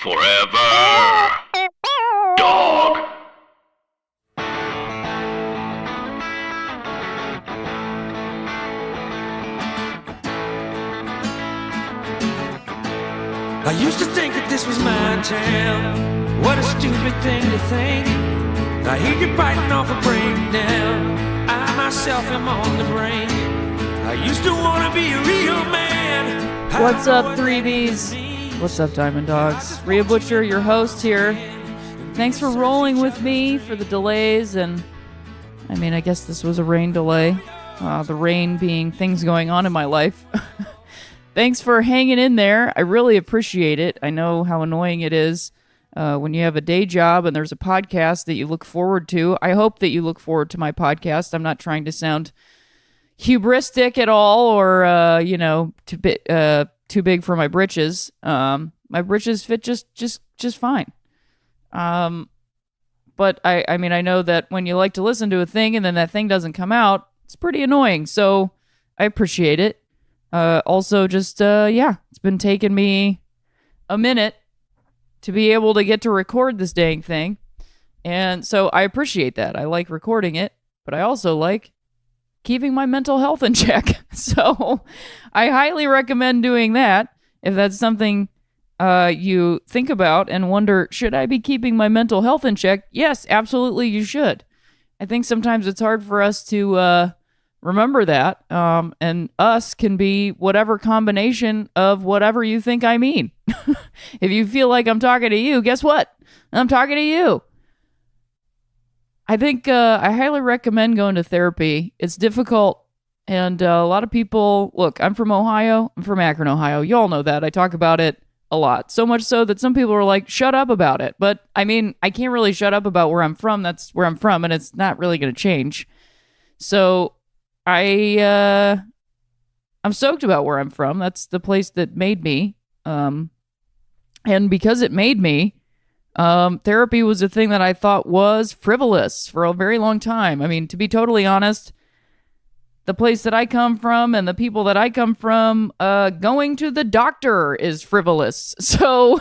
Forever. Dog. I used to think that this was my town. What a stupid thing to think. I hear you biting off a breakdown. I myself am on the brink. I used to want to be a real man. What's up, 3Bs? What's up, Diamond Dogs? Rhea Butcher, your host here. Thanks for rolling with me for the delays, and I guess this was a rain delay. The rain being things going on in my life. Thanks for hanging in there. I really appreciate it. I know how annoying it is when you have a day job and there's a podcast that you look forward to. I hope that you look forward to my podcast. I'm not trying to sound hubristic at all or, too big for my britches. My britches fit just fine. But I know that when you like to listen to a thing and then that thing doesn't come out, it's pretty annoying. So I appreciate it. It's been taking me a minute to be able to get to record this dang thing. And so I appreciate that. I like recording it, but I also like keeping my mental health in check. So I highly recommend doing that. If that's something you think about and wonder, should I be keeping my mental health in check? Yes, absolutely you should. I think sometimes it's hard for us to remember that, and us can be whatever combination of whatever you think I mean. If you feel like I'm talking to you, guess what? I'm talking to you. I think I highly recommend going to therapy. It's difficult, and a lot of people, look, I'm from Ohio. I'm from Akron, Ohio. You all know that. I talk about it a lot. So much so that some people are like, shut up about it. But, I can't really shut up about where I'm from. That's where I'm from, and it's not really going to change. So I'm stoked about where I'm from. That's the place that made me. And because it made me, therapy was a thing that I thought was frivolous for a very long time. To be totally honest, the place that I come from and the people that I come from, going to the doctor is frivolous. So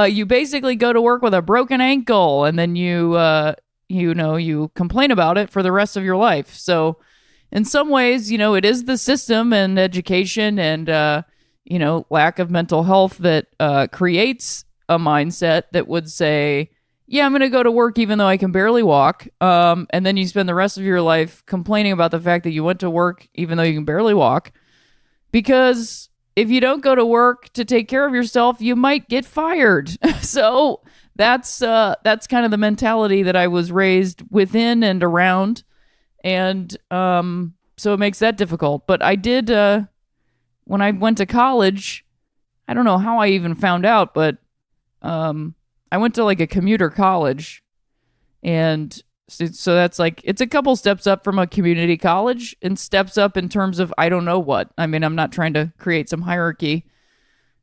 you basically go to work with a broken ankle and then you complain about it for the rest of your life. So in some ways, it is the system and education and, lack of mental health that creates a mindset that would say, yeah, I'm going to go to work even though I can barely walk. And then you spend the rest of your life complaining about the fact that you went to work even though you can barely walk. Because if you don't go to work to take care of yourself, you might get fired. So that's kind of the mentality that I was raised within and around. And so it makes that difficult. But I did, when I went to college, I don't know how I even found out, but I went to like a commuter college. And so that's like, it's a couple steps up from a community college and steps up in terms of I don't know what. I'm not trying to create some hierarchy.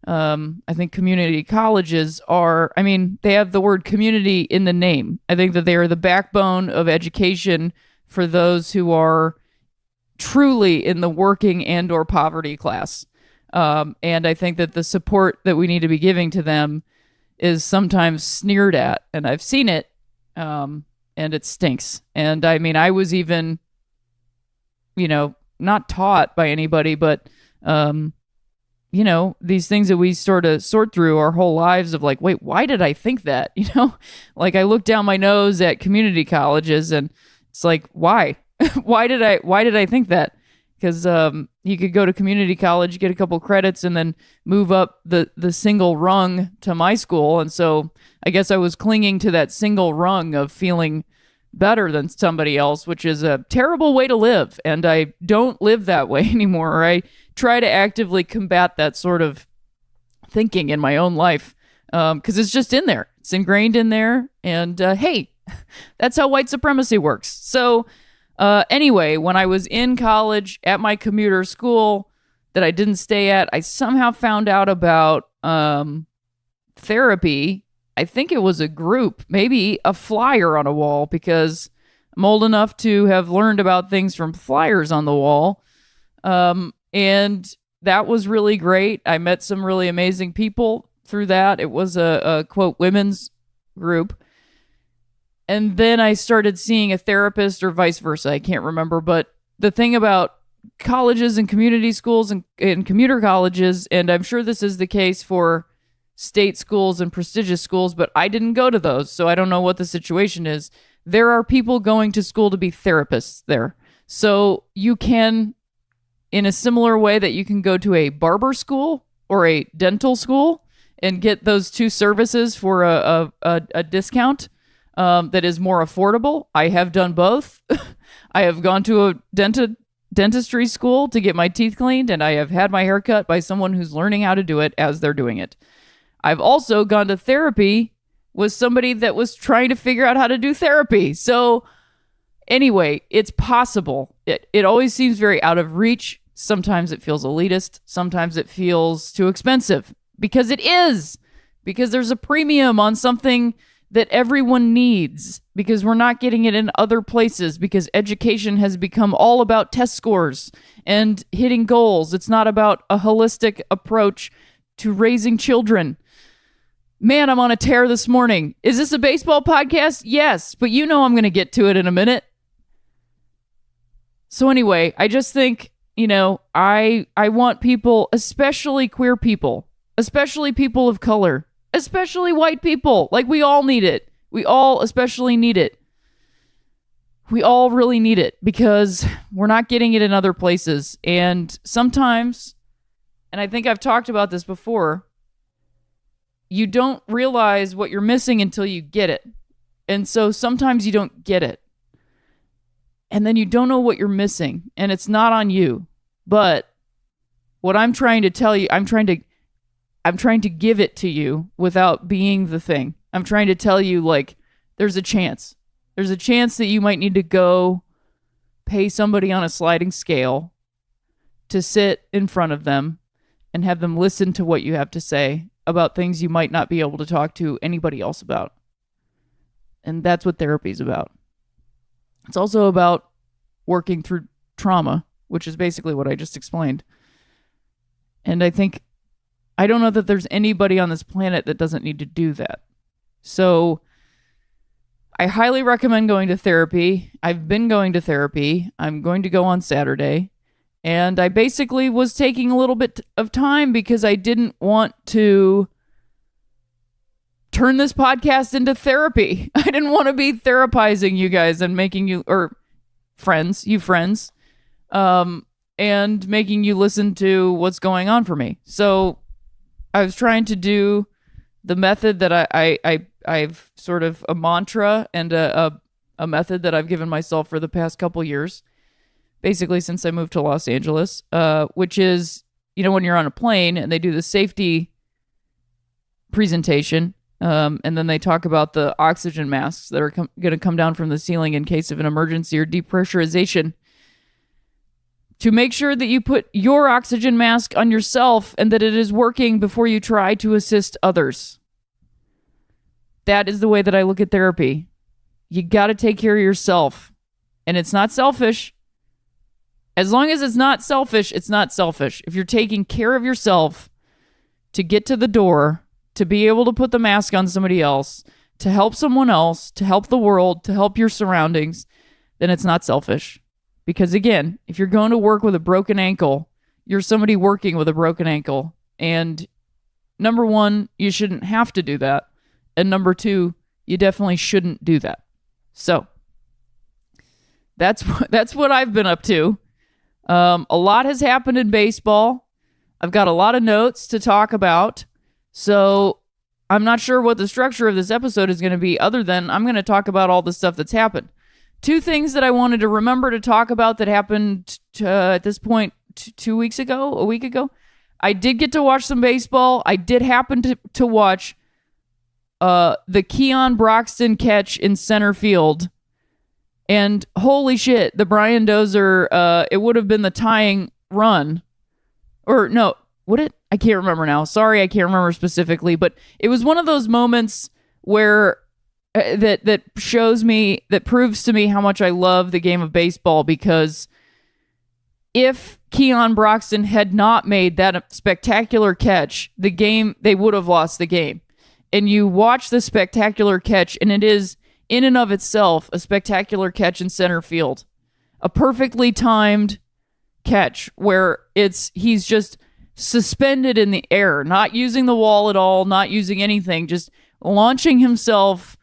I think community colleges are, they have the word community in the name. I think that they are the backbone of education for those who are truly in the working and or poverty class. And I think that the support that we need to be giving to them is sometimes sneered at. And I've seen it, and it stinks. And I was even, not taught by anybody, but, these things that we sort of sort through our whole lives of like, wait, why did I think that? Like I look down my nose at community colleges and it's like, why? why did I think that? Because you could go to community college, get a couple credits, and then move up the single rung to my school. And so I guess I was clinging to that single rung of feeling better than somebody else, which is a terrible way to live. And I don't live that way anymore. I try to actively combat that sort of thinking in my own life because it's just in there. It's ingrained in there. And hey, that's how white supremacy works. So anyway, when I was in college at my commuter school that I didn't stay at, I somehow found out about therapy. I think it was a group, maybe a flyer on a wall, because I'm old enough to have learned about things from flyers on the wall. And that was really great. I met some really amazing people through that. It was a quote women's group. And then I started seeing a therapist or vice versa. I can't remember. But the thing about colleges and community schools and commuter colleges, and I'm sure this is the case for state schools and prestigious schools, but I didn't go to those, so I don't know what the situation is. There are people going to school to be therapists there. So you can, in a similar way that you can go to a barber school or a dental school and get those two services for a discount that is more affordable. I have done both. I have gone to a dentistry school to get my teeth cleaned, and I have had my hair cut by someone who's learning how to do it as they're doing it. I've also gone to therapy with somebody that was trying to figure out how to do therapy. So anyway, it's possible. It always seems very out of reach. Sometimes it feels elitist. Sometimes it feels too expensive, because it is. Because there's a premium on something that everyone needs, because we're not getting it in other places, because education has become all about test scores and hitting goals. It's not about a holistic approach to raising children. Man, I'm on a tear this morning. Is this a baseball podcast? Yes, but you know I'm going to get to it in a minute. So anyway, I just think, I want people, especially queer people, especially people of color, especially white people, like we all need it. We all especially need it. We all really need it, because we're not getting it in other places. And sometimes, and I think I've talked about this before, you don't realize what you're missing until you get it. And so sometimes you don't get it. And then you don't know what you're missing. And it's not on you. But what I'm trying to tell you, I'm trying to give it to you without being the thing. I'm trying to tell you, like, there's a chance. There's a chance that you might need to go pay somebody on a sliding scale to sit in front of them and have them listen to what you have to say about things you might not be able to talk to anybody else about. And that's what therapy is about. It's also about working through trauma, which is basically what I just explained. And I don't know that there's anybody on this planet that doesn't need to do that. So I highly recommend going to therapy. I've been going to therapy. I'm going to go on Saturday. And I basically was taking a little bit of time because I didn't want to turn this podcast into therapy. I didn't want to be therapizing you guys and making you, or friends, and making you listen to what's going on for me. So I was trying to do the method that I've sort of a mantra and a method that I've given myself for the past couple years, basically since I moved to Los Angeles, which is, when you're on a plane and they do the safety presentation, and then they talk about the oxygen masks that are going to come down from the ceiling in case of an emergency or depressurization, to make sure that you put your oxygen mask on yourself and that it is working before you try to assist others. That is the way that I look at therapy. You got to take care of yourself. And it's not selfish. As long as it's not selfish, it's not selfish. If you're taking care of yourself to get to the door, to be able to put the mask on somebody else, to help someone else, to help the world, to help your surroundings, then it's not selfish. Because again, if you're going to work with a broken ankle, you're somebody working with a broken ankle. And number one, you shouldn't have to do that. And number two, you definitely shouldn't do that. So that's what I've been up to. A lot has happened in baseball. I've got a lot of notes to talk about. So I'm not sure what the structure of this episode is going to be, other than I'm going to talk about all the stuff that's happened. Two things that I wanted to remember to talk about that happened at this point 2 weeks ago, a week ago. I did get to watch some baseball. I did happen to watch the Keon Broxton catch in center field. And holy shit, the Brian Dozier, it would have been the tying run. Or no, would it? I can't remember now. Sorry, I can't remember specifically. But it was one of those moments where that shows me, that proves to me how much I love the game of baseball, because if Keon Broxton had not made that spectacular catch, they would have lost the game. And you watch the spectacular catch, and it is, in and of itself, a spectacular catch in center field. A perfectly timed catch where he's just suspended in the air, not using the wall at all, not using anything, just launching himself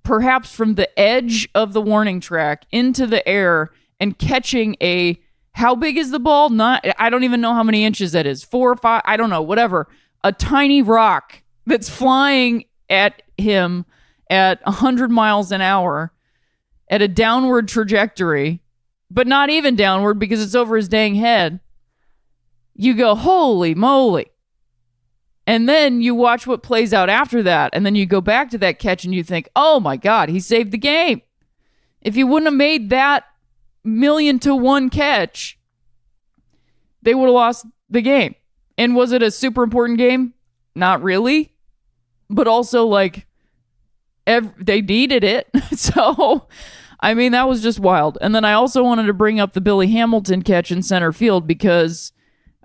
perhaps from the edge of the warning track into the air and catching how big is the ball? I don't even know how many inches that is. 4 or 5, I don't know, whatever. A tiny rock that's flying at him at 100 miles an hour at a downward trajectory, but not even downward because it's over his dang head. You go, holy moly. And then you watch what plays out after that, and then you go back to that catch and you think, oh my God, he saved the game. If he wouldn't have made that 1,000,000-to-1 catch, they would have lost the game. And was it a super important game? Not really. But also, like, they needed it. So, I mean, that was just wild. And then I also wanted to bring up the Billy Hamilton catch in center field because,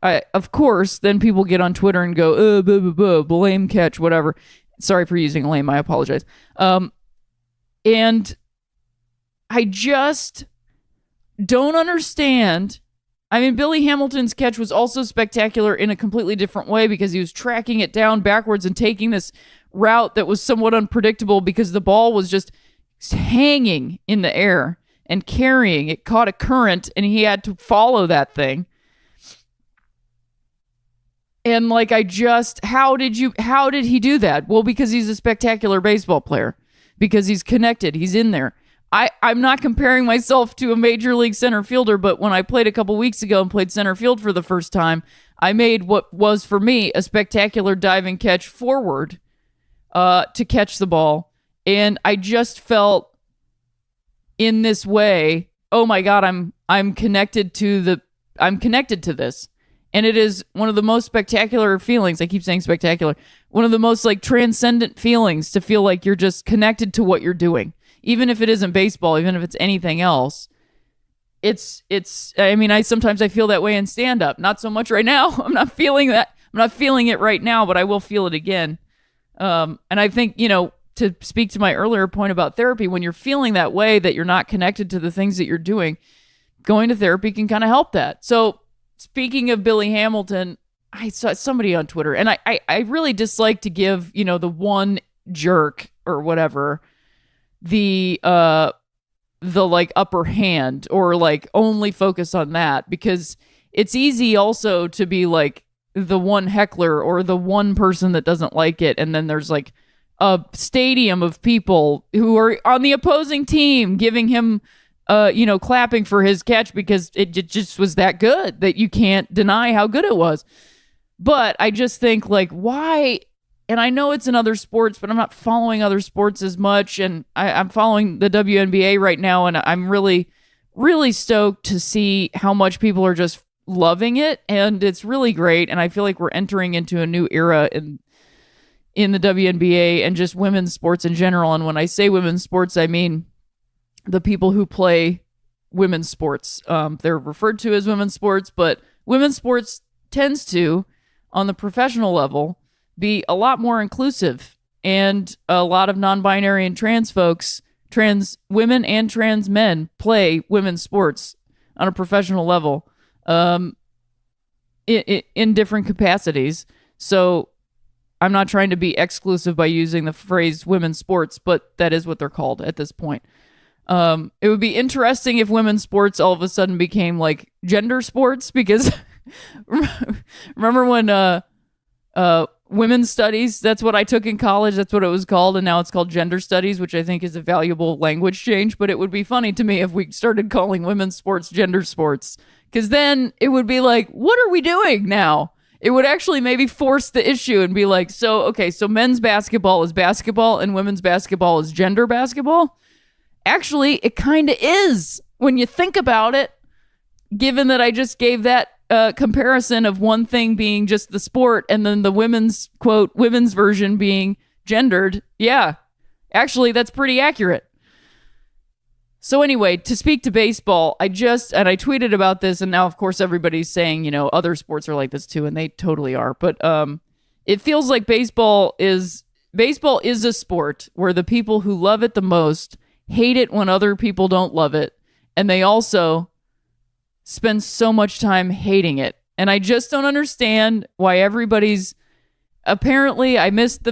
of course, then people get on Twitter and go, blah, blah, blah, lame catch, whatever. Sorry for using lame. I apologize. And I just don't understand. I mean, Billy Hamilton's catch was also spectacular in a completely different way because he was tracking it down backwards and taking this route that was somewhat unpredictable because the ball was just hanging in the air and carrying. It caught a current and he had to follow that thing. And like, how did he do that? Well, because he's a spectacular baseball player, because he's connected. He's in there. I'm not comparing myself to a major league center fielder, but when I played a couple weeks ago and played center field for the first time, I made what was for me a spectacular diving catch forward to catch the ball. And I just felt in this way, oh my God, I'm connected to this. And it is one of the most spectacular feelings. I keep saying spectacular. One of the most like transcendent feelings to feel like you're just connected to what you're doing. Even if it isn't baseball, even if it's anything else, I mean, sometimes I feel that way in stand up. Not so much right now. I'm not feeling that. I'm not feeling it right now, but I will feel it again. And I think, to speak to my earlier point about therapy, when you're feeling that way, that you're not connected to the things that you're doing, going to therapy can kind of help that. So speaking of Billy Hamilton, I saw somebody on Twitter, and I really dislike to give, the one jerk or whatever, the like upper hand or like only focus on that, because it's easy also to be like the one heckler or the one person that doesn't like it, and then there's like a stadium of people who are on the opposing team giving him clapping for his catch because it just was that good that you can't deny how good it was. But I just think, like, why? And I know it's in other sports, but I'm not following other sports as much. And I'm following the WNBA right now, and I'm really, really stoked to see how much people are just loving it. And it's really great. And I feel like we're entering into a new era in the WNBA and just women's sports in general. And when I say women's sports, I mean the people who play women's sports. They're referred to as women's sports, but women's sports tends to, on the professional level, be a lot more inclusive, and a lot of non-binary and trans folks, trans women and trans men, play women's sports on a professional level in different capacities. So I'm not trying to be exclusive by using the phrase women's sports, but that is what they're called at this point. It would be interesting if women's sports all of a sudden became like gender sports, because remember when women's studies, that's what I took in college, that's what it was called, and now it's called gender studies, which I think is a valuable language change. But it would be funny to me if we started calling women's sports gender sports, because then it would be like, what are we doing now? It would actually maybe force the issue and be like, so men's basketball is basketball and women's basketball is gender basketball. Actually, it kind of is when you think about it, given that I just gave that comparison of one thing being just the sport and then the women's, quote, women's version being gendered. Yeah, actually, that's pretty accurate. So anyway, to speak to baseball, I tweeted about this, and now of course everybody's saying, you know, other sports are like this too, and they totally are. But it feels like baseball is a sport where the people who love it the most hate it when other people don't love it, and they also spend so much time hating it. And I just don't understand why everybody's. Apparently, I missed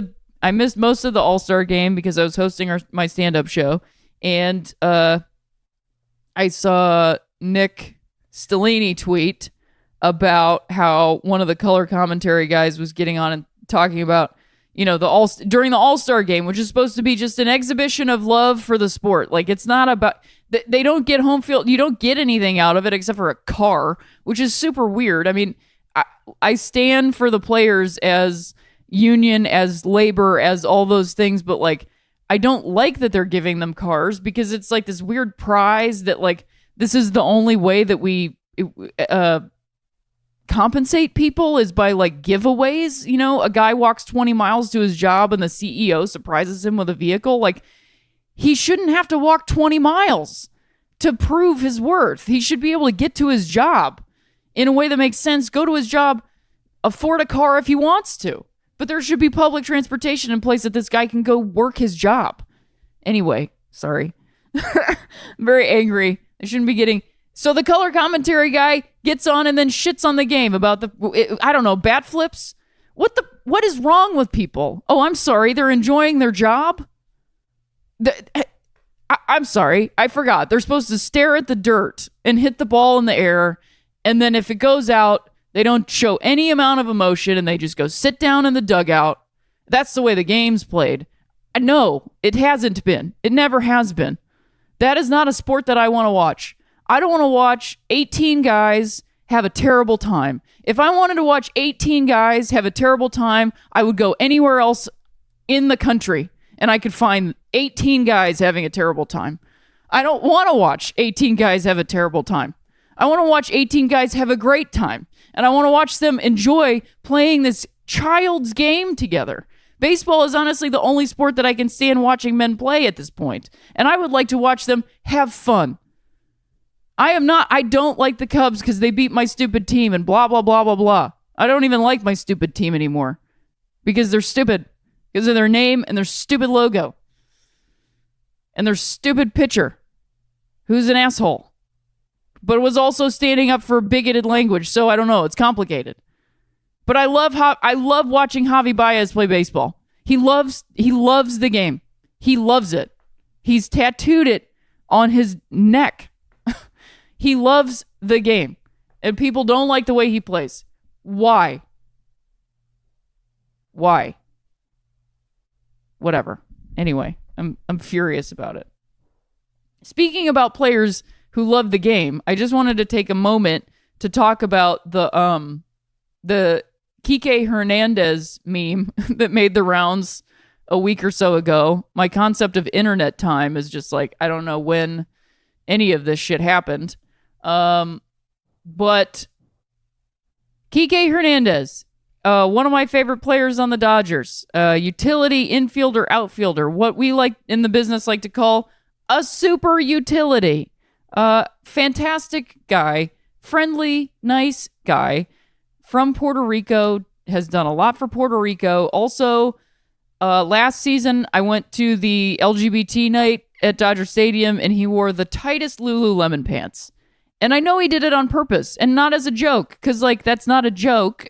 most of the All-Star game because I was hosting my stand-up show. And I saw Nick Stellini tweet about how one of the color commentary guys was getting on and talking about, you know, during the All-Star game, which is supposed to be just an exhibition of love for the sport. Like, it's not about, they don't get home field, you don't get anything out of it except for a car, which is super weird. I mean, I stand for the players as union, as labor, as all those things, but like, I don't like that they're giving them cars because it's like this weird prize that like this is the only way that we compensate people is by like giveaways. You know, a guy walks 20 miles to his job and the CEO surprises him with a vehicle. Like, he shouldn't have to walk 20 miles to prove his worth. He should be able to get to his job in a way that makes sense, go to his job, afford a car if he wants to. But there should be public transportation in place that this guy can go work his job. Anyway, sorry. I'm very angry. I shouldn't be getting... So the color commentary guy gets on and then shits on the game about bat flips. What is wrong with people? Oh, I'm sorry. They're enjoying their job? I'm sorry. I forgot. They're supposed to stare at the dirt and hit the ball in the air. And then if it goes out, they don't show any amount of emotion and they just go sit down in the dugout. That's the way the game's played. No, it hasn't been. It never has been. That is not a sport that I want to watch. I don't want to watch 18 guys have a terrible time. If I wanted to watch 18 guys have a terrible time, I would go anywhere else in the country and I could find 18 guys having a terrible time. I don't want to watch 18 guys have a terrible time. I want to watch 18 guys have a great time. And I want to watch them enjoy playing this child's game together. Baseball is honestly the only sport that I can stand watching men play at this point. And I would like to watch them have fun. I don't like the Cubs because they beat my stupid team and blah, blah, blah, blah, blah. I don't even like my stupid team anymore because they're stupid. Because of their name and their stupid logo. And their stupid pitcher, who's an asshole. But was also standing up for bigoted language, so I don't know. It's complicated. But I love watching Javi Baez play baseball. He loves the game. He loves it. He's tattooed it on his neck. He loves the game. And people don't like the way he plays. Why? Whatever. Anyway, I'm furious about it. Speaking about players who love the game, I just wanted to take a moment to talk about the Kike Hernandez meme that made the rounds a week or so ago. My concept of internet time is just like, I don't know when any of this shit happened. But Kike Hernandez, one of my favorite players on the Dodgers, utility infielder, outfielder, what we like in the business like to call a super utility. Fantastic guy, friendly, nice guy from Puerto Rico, has done a lot for Puerto Rico. Also, last season, I went to the LGBT night at Dodger Stadium and he wore the tightest Lululemon pants. And I know he did it on purpose and not as a joke, because like that's not a joke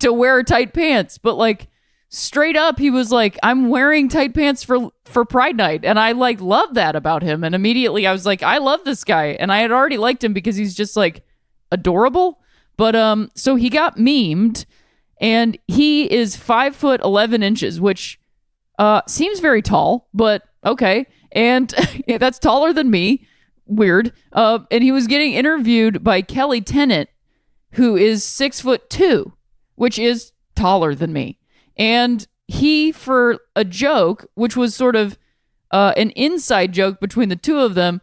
to wear tight pants, but like straight up he was like, I'm wearing tight pants for Pride Night, and I like love that about him. And immediately I was like, I love this guy, and I had already liked him because he's just like adorable. But so he got memed, and he is 5'11", which seems very tall, but okay. And that's taller than me. Weird. And he was getting interviewed by Kelly Tennant, who is 6'2", which is taller than me. And he, for a joke, which was sort of an inside joke between the two of them,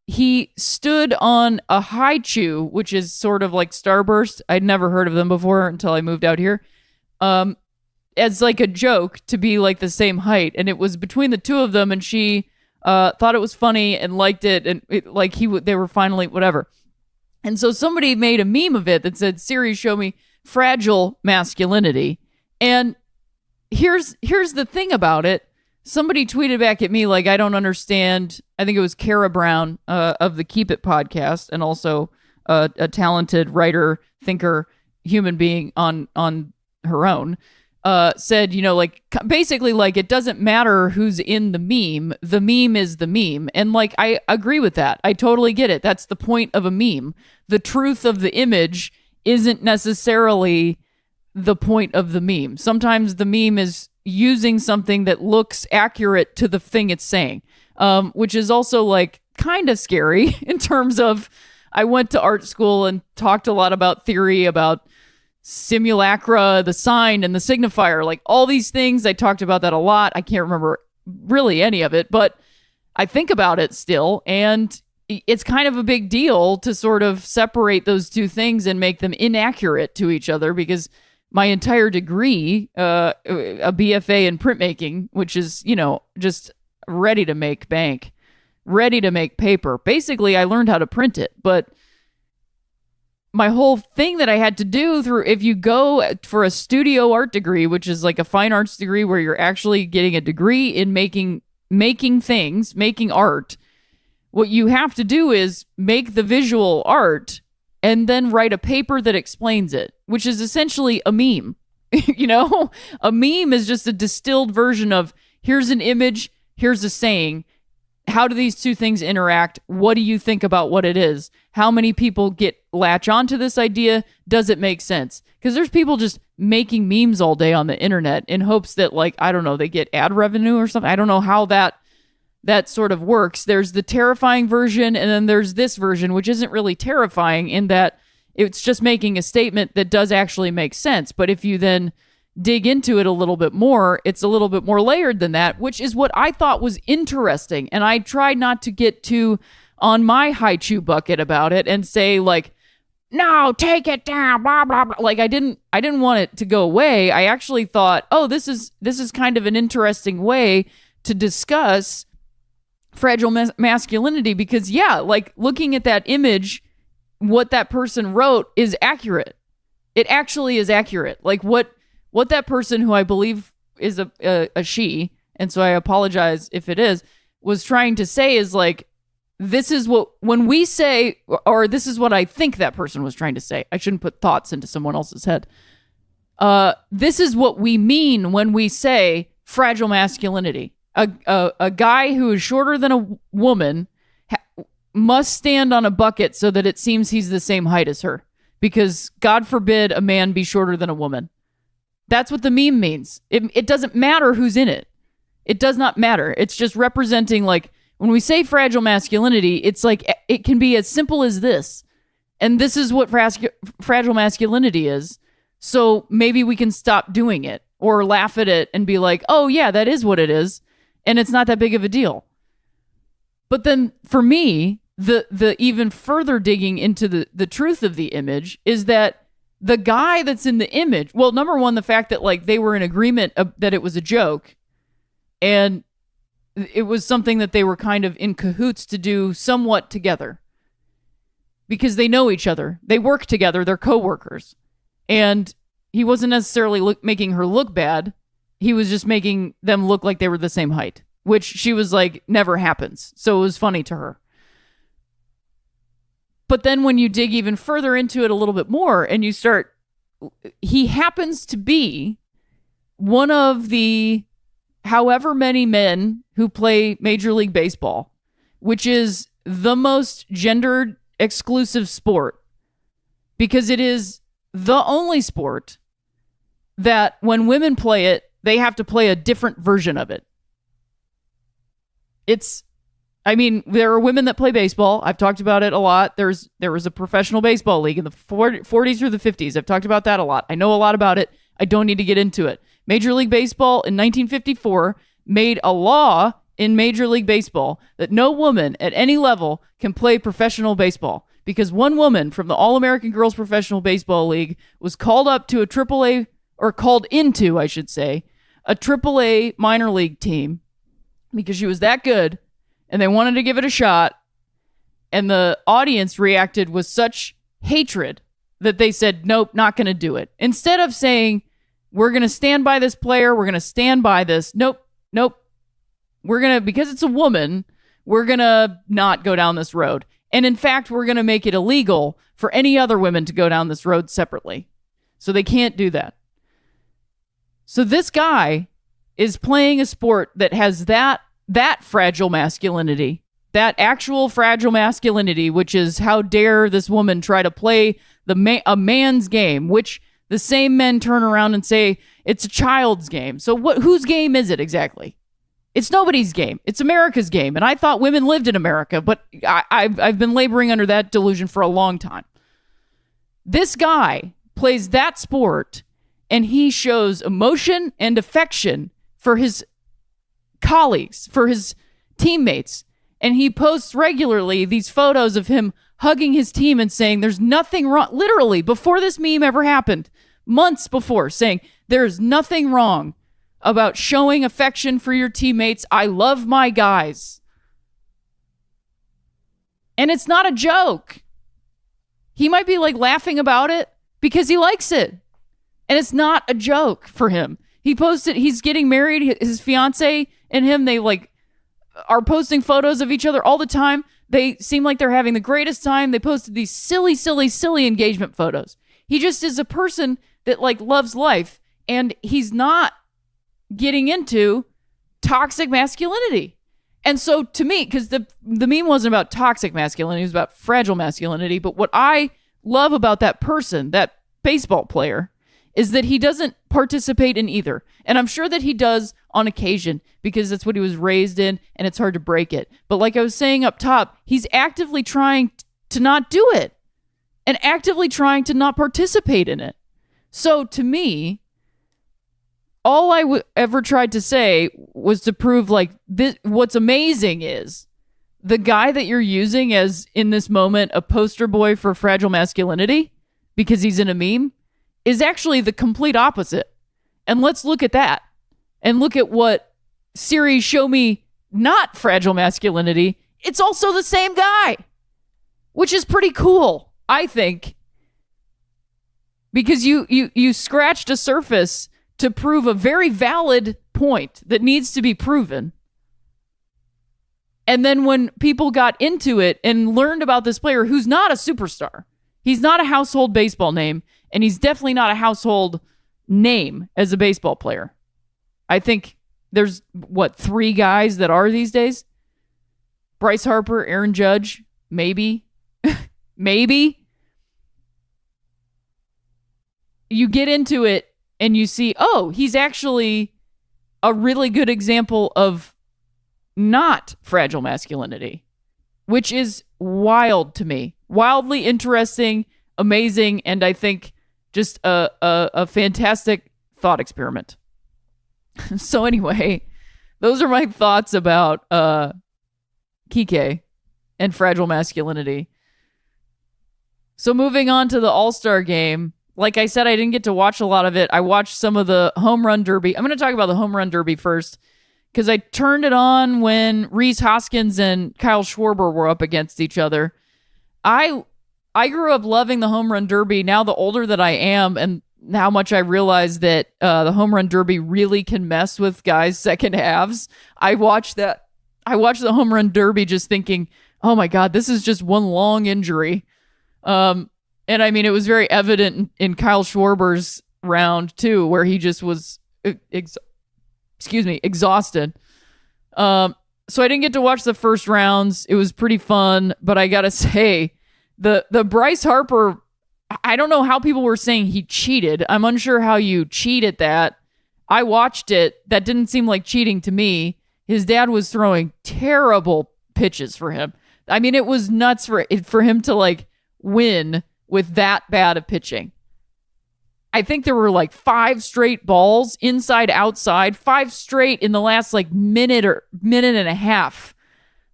he stood on a high chew, which is sort of like Starburst. I'd never heard of them before until I moved out here. As like a joke to be like the same height. And it was between the two of them, and she thought it was funny and liked it, and they were finally whatever. And so somebody made a meme of it that said, "Siri, show me fragile masculinity." And here's the thing about it. Somebody tweeted back at me like, I don't understand. I think it was Kara Brown of the Keep It podcast, and also a talented writer, thinker, human being on her own, said, basically like, it doesn't matter who's in the meme is the meme. And like, I agree with that. I totally get it. That's the point of a meme. The truth of the image isn't necessarily the point of the meme. Sometimes the meme is using something that looks accurate to the thing it's saying, which is also like kind of scary in terms of, I went to art school and talked a lot about theory, about simulacra, the sign and the signifier, like all these things. I talked about that a lot. I can't remember really any of it, but I think about it still. And it's kind of a big deal to sort of separate those two things and make them inaccurate to each other, because my entire degree, a BFA in printmaking, which is, just ready to make bank, ready to make paper. Basically, I learned how to print it, but my whole thing that I had to do if you go for a studio art degree, which is like a fine arts degree where you're actually getting a degree in making things, making art, what you have to do is make the visual art and then write a paper that explains it, which is essentially a meme. A meme is just a distilled version of, here's an image, here's a saying. How do these two things interact? What do you think about what it is? How many people latch onto this idea? Does it make sense? Because there's people just making memes all day on the internet in hopes that, like, I don't know, they get ad revenue or something. I don't know how that sort of works. There's the terrifying version, and then there's this version, which isn't really terrifying in that it's just making a statement that does actually make sense. But if you then dig into it a little bit more, it's a little bit more layered than that, which is what I thought was interesting. And I tried not to get too on my high chew bucket about it and say like, no, take it down, blah, blah, blah. Like I didn't want it to go away. I actually thought, oh, this is kind of an interesting way to discuss fragile masculinity, because like looking at that image, what that person wrote is accurate. It actually is accurate. Like what that person, who I believe is a she, and so I apologize if it is, was trying to say is like, this is what, when we say, or this is what I think that person was trying to say. I shouldn't put thoughts into someone else's head. This is what we mean when we say fragile masculinity. A guy who is shorter than a woman must stand on a bucket so that it seems he's the same height as her, because God forbid a man be shorter than a woman. That's what the meme means. It doesn't matter who's in it. It does not matter. It's just representing, like, when we say fragile masculinity, it's like, it can be as simple as this. And this is what fragile masculinity is. So maybe we can stop doing it or laugh at it and be like, oh yeah, that is what it is. And it's not that big of a deal. But then for me, the even further digging into the truth of the image is that the guy that's in the image, well, number one, the fact that like they were in agreement that it was a joke, and it was something that they were kind of in cahoots to do somewhat together, because they know each other. They work together. They're coworkers. And he wasn't necessarily making her look bad. He was just making them look like they were the same height, which she was like, never happens. So it was funny to her. But then when you dig even further into it a little bit more and you start, he happens to be one of the however many men who play Major League Baseball, which is the most gendered exclusive sport, because it is the only sport that when women play it, they have to play a different version of it. There are women that play baseball. I've talked about it a lot. There was a professional baseball league in the 40s or the 50s. I've talked about that a lot. I know a lot about it. I don't need to get into it. Major League Baseball in 1954 made a law in Major League Baseball that no woman at any level can play professional baseball, because one woman from the All-American Girls Professional Baseball League was called up to a AAA, or called into, I should say, a AAA minor league team, because she was that good. and they wanted to give it a shot. And the audience reacted with such hatred that they said, nope, not going to do it. Instead of saying, we're going to stand by this player, we're going to stand by this. Nope. We're going to, because it's a woman, we're going to not go down this road. And in fact, we're going to make it illegal for any other women to go down this road separately. So they can't do that. So this guy is playing a sport that has that fragile masculinity, that actual fragile masculinity, which is how dare this woman try to play a man's game, which the same men turn around and say it's a child's game. So whose game is it exactly? It's nobody's game. It's America's game. And I thought women lived in America, but I've been laboring under that delusion for a long time. This guy plays that sport, and he shows emotion and affection for his colleagues, for his teammates. And he posts regularly these photos of him hugging his team and saying there's nothing wrong. Literally, before this meme ever happened, months before, saying there's nothing wrong about showing affection for your teammates. I love my guys. And it's not a joke. He might be like laughing about it because he likes it. And it's not a joke for him. He posted, he's getting married. His fiance and him, they like are posting photos of each other all the time. They seem like they're having the greatest time. They posted these silly engagement photos. He just is a person that like loves life, and he's not getting into toxic masculinity. And so to me, because the meme wasn't about toxic masculinity, it was about fragile masculinity. But what I love about that person, that baseball player, is that he doesn't participate in either. And I'm sure that he does on occasion because that's what he was raised in and it's hard to break it. But like I was saying up top, he's actively trying to not do it and actively trying to not participate in it. So to me, all I ever tried to say was to prove like this. What's amazing is the guy that you're using as in this moment a poster boy for fragile masculinity because he's in a meme is actually the complete opposite. And let's look at that and look at what series show me not fragile masculinity. It's also the same guy, which is pretty cool, I think, because you scratched a surface to prove a very valid point that needs to be proven. And then when people got into it and learned about this player who's not a superstar, he's not a household baseball name, and he's definitely not a household name as a baseball player. I think there's, 3 guys that are these days? Bryce Harper, Aaron Judge, maybe. Maybe. You get into it and you see, oh, he's actually a really good example of not fragile masculinity, which is wild to me. Wildly interesting, amazing, and I think just a fantastic thought experiment. So anyway, those are my thoughts about Kike and fragile masculinity. So moving on to the All-Star game, like I said, I didn't get to watch a lot of it. I watched some of the home run derby. I'm going to talk about the home run derby first because I turned it on when Rhys Hoskins and Kyle Schwarber were up against each other. I grew up loving the home run derby. Now the older that I am and how much I realize that the home run derby really can mess with guys' second halves. I watched the home run derby just thinking, oh my God, this is just one long injury. And I mean, it was very evident in Kyle Schwarber's round too, where he just was, exhausted. So I didn't get to watch the first rounds. It was pretty fun, but I gotta say, the Bryce Harper, I don't know how people were saying he cheated. I'm unsure how you cheat at that. I watched it. That didn't seem like cheating to me. His dad was throwing terrible pitches for him. I mean, it was nuts for him to like win with that bad of pitching. I think there were like 5 straight balls inside outside, 5 straight in the last like minute and a half.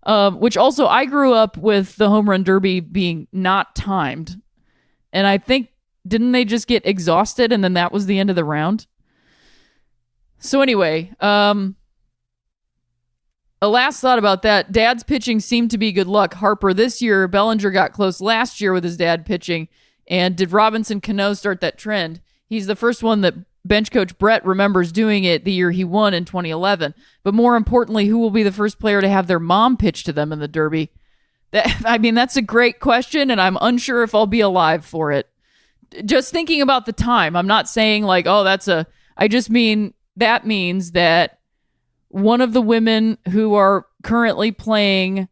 Which also I grew up with the home run derby being not timed. And I think, didn't they just get exhausted and then that was the end of the round? So anyway, A last thought about that. Dad's pitching seemed to be good luck. Harper this year. Bellinger got close last year with his dad pitching. And did Robinson Cano start that trend? He's the first one that bench coach Brett remembers doing it the year he won in 2011. But more importantly, who will be the first player to have their mom pitch to them in the Derby? That's a great question, and I'm unsure if I'll be alive for it. Just thinking about the time, I'm not saying like, I just mean that means that one of the women who are currently playing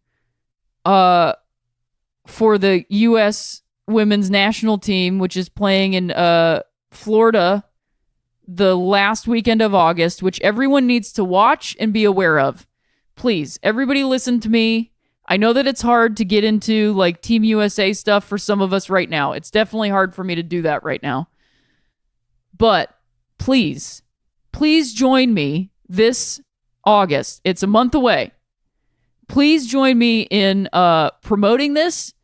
for the U.S. women's national team, which is playing in Florida the last weekend of August, which everyone needs to watch and be aware of. Please, everybody listen to me. I know that it's hard to get into like Team USA stuff for some of us right now. It's definitely hard for me to do that right now. But please join me this August. It's a month away. Please join me in promoting this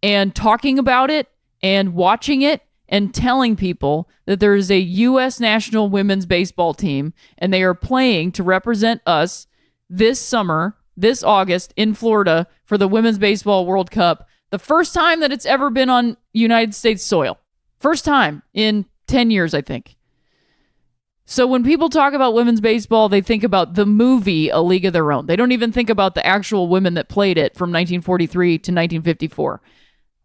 and talking about it and watching it and telling people that there is a U.S. national women's baseball team and they are playing to represent us this summer, this August in Florida for the Women's Baseball World Cup. The first time that it's ever been on United States soil. First time in 10 years, I think. So when people talk about women's baseball, they think about the movie A League of Their Own. They don't even think about the actual women that played it from 1943 to 1954.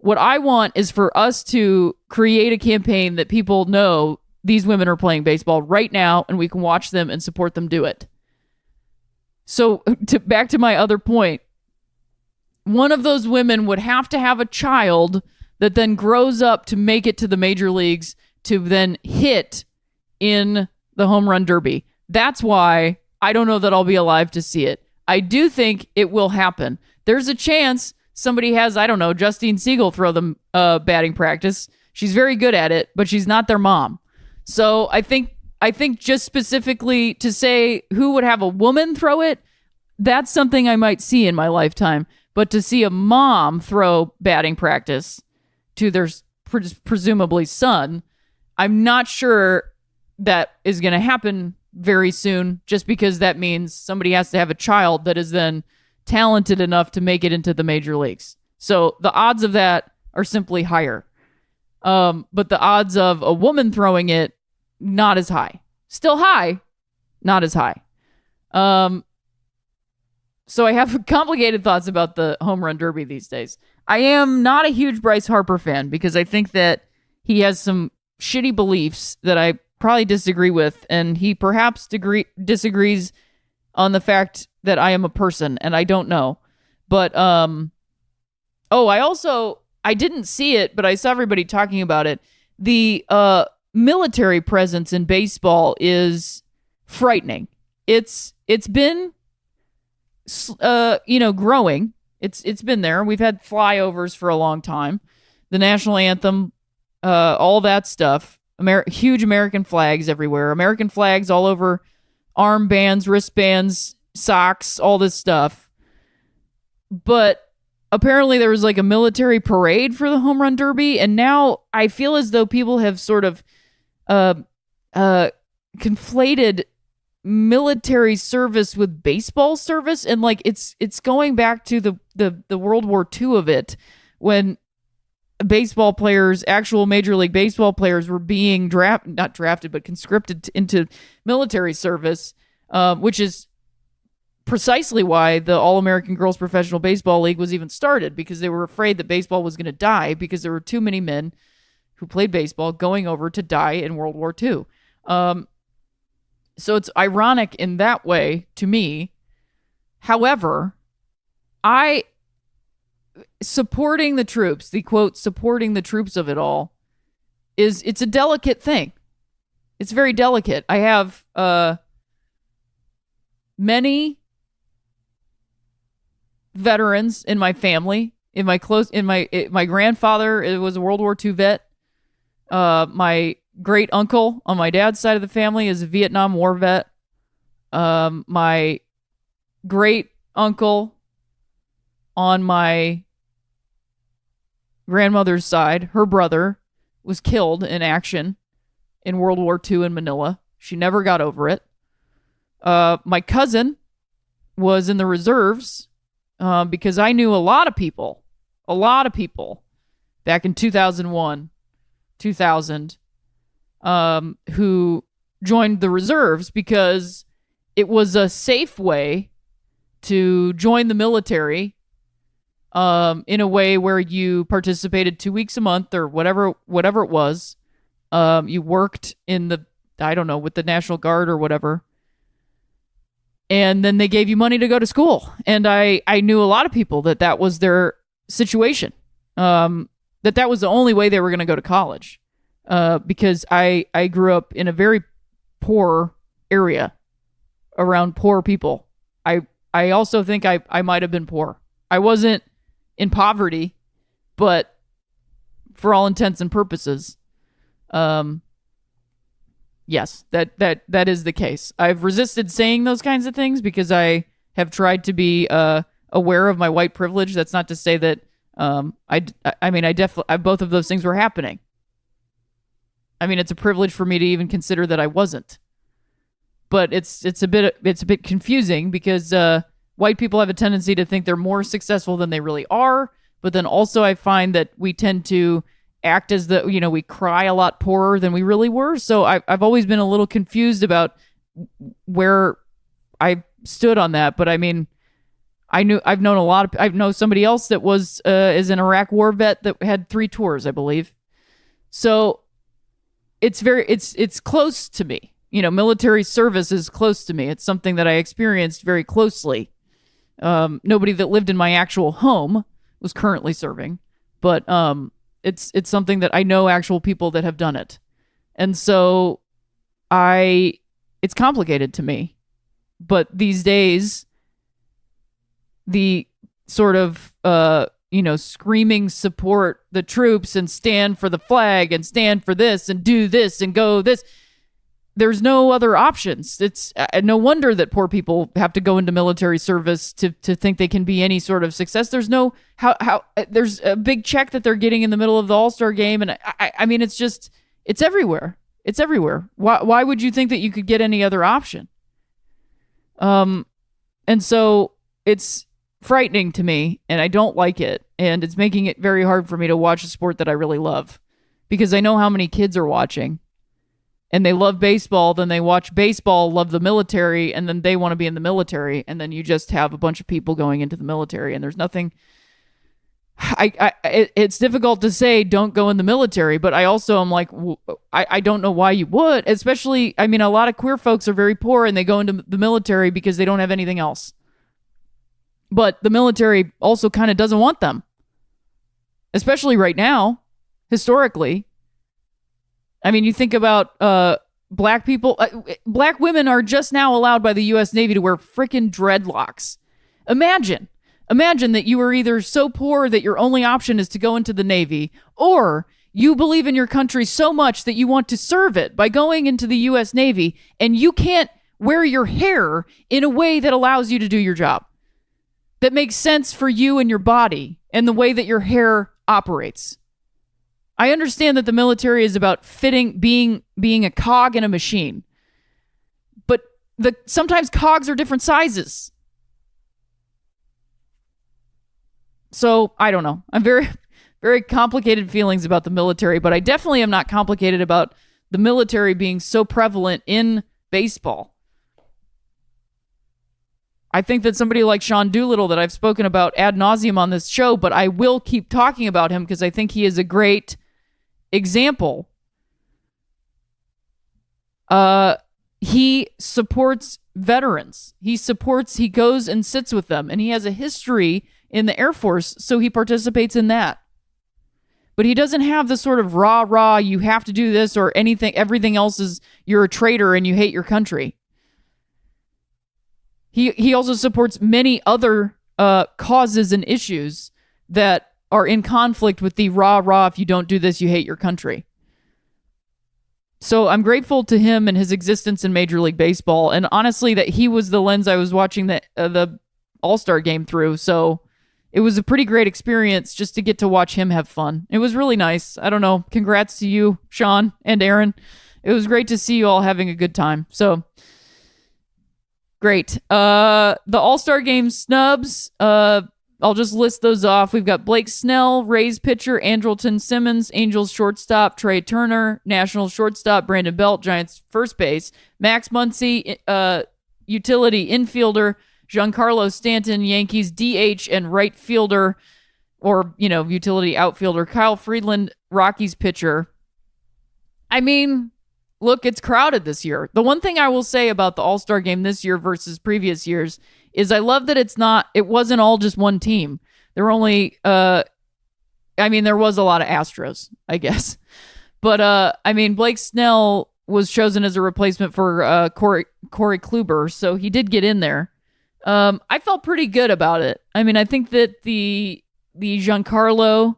What I want is for us to create a campaign that people know these women are playing baseball right now and we can watch them and support them do it. So back to my other point, one of those women would have to have a child that then grows up to make it to the major leagues to then hit in the home run derby. That's why I don't know that I'll be alive to see it. I do think it will happen. There's a chance somebody has, I don't know, Justine Siegel throw them batting practice. She's very good at it, but she's not their mom. So I think just specifically to say who would have a woman throw it, that's something I might see in my lifetime. But to see a mom throw batting practice to their presumably son, I'm not sure that is going to happen very soon, just because that means somebody has to have a child that is then talented enough to make it into the major leagues. So the odds of that are simply higher. But the odds of a woman throwing it, not as high. Still high, not as high. So I have complicated thoughts about the home run derby these days. I am not a huge Bryce Harper fan because I think that he has some shitty beliefs that I probably disagree with, and he perhaps disagrees on the fact that I am a person, and I don't know. But I didn't see it, but I saw everybody talking about it. The military presence in baseball is frightening. It's been growing. It's been there. We've had flyovers for a long time. The national anthem, all that stuff. Huge American flags everywhere. American flags all over armbands, wristbands, socks, all this stuff. But apparently there was like a military parade for the home run derby, and now I feel as though people have sort of conflated military service with baseball service, and like it's going back to the World War II of it, when baseball players, actual Major League Baseball players, were being not drafted, but conscripted into military service, which is precisely why the All-American Girls Professional Baseball League was even started, because they were afraid that baseball was going to die because there were too many men who played baseball going over to die in World War II. So it's ironic in that way to me. However, supporting the troops, the quote, supporting the troops of it all, it's a delicate thing. It's very delicate. I have many veterans in my family. My grandfather was a World War II vet. My great uncle on my dad's side of the family is a Vietnam War vet. My great uncle on my grandmother's side, her brother was killed in action in World War II in Manila. She never got over it. My cousin was in the reserves because I knew a lot of people back in 2001, 2000, who joined the reserves because it was a safe way to join the military in a way where you participated 2 weeks a month or whatever it was. You worked in the, I don't know, with the National Guard or whatever. And then they gave you money to go to school. And I knew a lot of people that was their situation. That was the only way they were going to go to college. Because I grew up in a very poor area around poor people. I also think I might have been poor. I wasn't in poverty, but for all intents and purposes, yes, that is the case. I've resisted saying those kinds of things because I have tried to be aware of my white privilege. That's not to say that I definitely both of those things were happening. I mean, it's a privilege for me to even consider that I wasn't. But it's a bit confusing because white people have a tendency to think they're more successful than they really are. But then also I find that we tend to act as we cry a lot poorer than we really were. So I've always been a little confused where I stood on that. But I mean, I know somebody else that is an Iraq war vet that had 3 tours, I believe. So it's close to me. Military service is close to me. It's something that I experienced very closely. Nobody that lived in my actual home was currently serving, but it's something that I know actual people that have done it. And so it's complicated to me. But these days, the sort of, screaming support the troops and stand for the flag and stand for this and do this and go this. There's no other options. It's no wonder that poor people have to go into military service to think they can be any sort of success. There's no there's a big check that they're getting in the middle of the All-Star game, and I mean it's everywhere. It's everywhere. Why would you think that you could get any other option? And so it's frightening to me, and I don't like it, and it's making it very hard for me to watch a sport that I really love because I know how many kids are watching. And they love baseball, then they watch baseball, love the military, and then they want to be in the military. And then you just have a bunch of people going into the military. And there's nothing... It's difficult to say don't go in the military, but I also am like, I don't know why you would. Especially, I mean, a lot of queer folks are very poor and they go into the military because they don't have anything else. But the military also kind of doesn't want them. Especially right now, historically. I mean, you think about black people. Black women are just now allowed by the U.S. Navy to wear frickin' dreadlocks. Imagine that you are either so poor that your only option is to go into the Navy, or you believe in your country so much that you want to serve it by going into the U.S. Navy, and you can't wear your hair in a way that allows you to do your job. That makes sense for you and your body and the way that your hair operates. I understand that the military is about being a cog in a machine. But sometimes cogs are different sizes. So, I don't know. I'm very, very complicated feelings about the military, but I definitely am not complicated about the military being so prevalent in baseball. I think that somebody like Sean Doolittle that I've spoken about ad nauseum on this show, but I will keep talking about him because I think he is a great example. He supports veterans. He goes and sits with them, and he has a history in the Air Force, so he participates in that. But he doesn't have the sort of rah, you have to do this or anything, everything else is you're a traitor and you hate your country. He also supports many other causes and issues that are in conflict with the rah, if you don't do this, you hate your country. So I'm grateful to him and his existence in Major League Baseball. And honestly, that he was the lens I was watching the All-Star game through. So it was a pretty great experience just to get to watch him have fun. It was really nice. I don't know. Congrats to you, Sean and Aaron. It was great to see you all having a good time. So Great. The All-Star Game snubs. I'll just list those off. We've got Blake Snell, Rays pitcher, Andrelton Simmons, Angels shortstop, Trey Turner, Nationals shortstop, Brandon Belt, Giants first base, Max Muncy, utility infielder, Giancarlo Stanton, Yankees DH and right fielder, or, utility outfielder, Kyle Friedland, Rockies pitcher. I mean, look, it's crowded this year. The one thing I will say about the All-Star Game this year versus previous years is I love that it wasn't all just one team. There were only, there was a lot of Astros, I guess. But, Blake Snell was chosen as a replacement for Corey Kluber, so he did get in there. I felt pretty good about it. I think that the Giancarlo,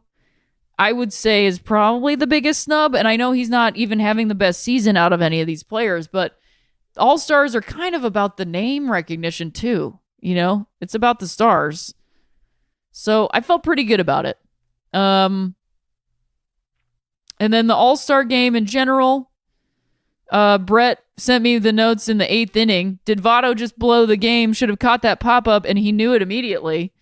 I would say, is probably the biggest snub, and I know he's not even having the best season out of any of these players, but All-Stars are kind of about the name recognition too. It's about the stars. So I felt pretty good about it. And then the All-Star Game in general, Brett sent me the notes in the 8th inning. Did Votto just blow the game? Should have caught that pop-up, and he knew it immediately.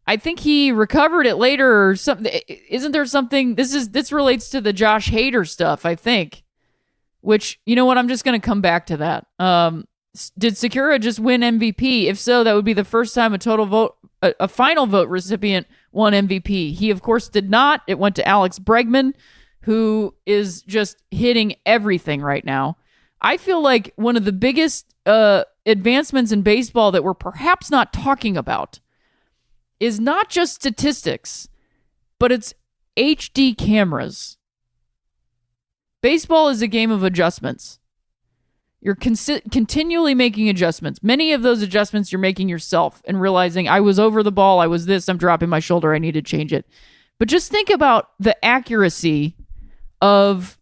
I think he recovered it later or something. Isn't there something? This relates to the Josh Hader stuff, I think. Which, you know what? I'm just going to come back to that. Did Sakura just win MVP? If so, that would be the first time a final vote recipient won MVP. He, of course, did not. It went to Alex Bregman, who is just hitting everything right now. I feel like one of the biggest advancements in baseball that we're perhaps not talking about is not just statistics, but it's HD cameras. Baseball is a game of adjustments. You're continually making adjustments. Many of those adjustments you're making yourself and realizing, I was over the ball, I was this, I'm dropping my shoulder, I need to change it. But just think about the accuracy of